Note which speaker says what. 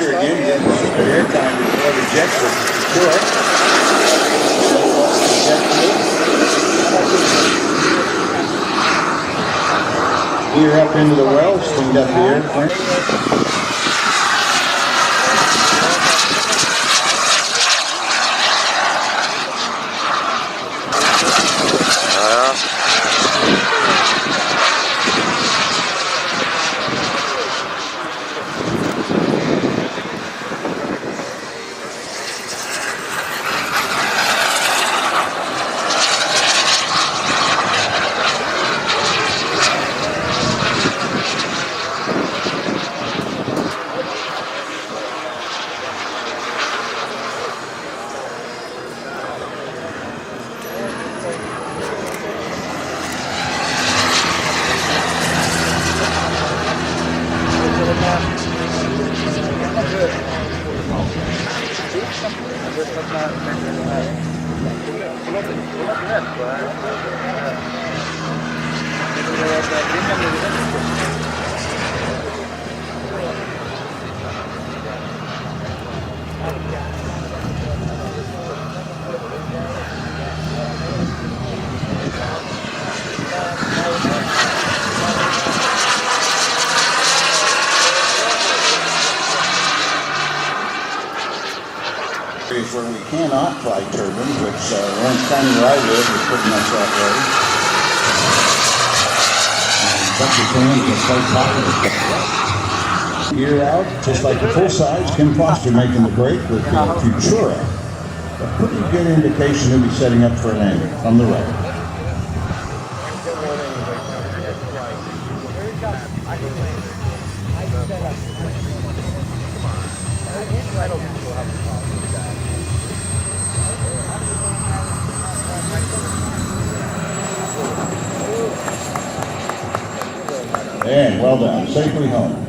Speaker 1: here again. Their airtime before the Jets were short. Gear up into the well, swinged up the airplane. Where we cannot fly turbines, which Orange County where I live is pretty much that way. And Gear out, just like the full-size, Kim Foster making the break with the Futura. A pretty good indication he'll be setting up for a landing from the right. And well done, safely home.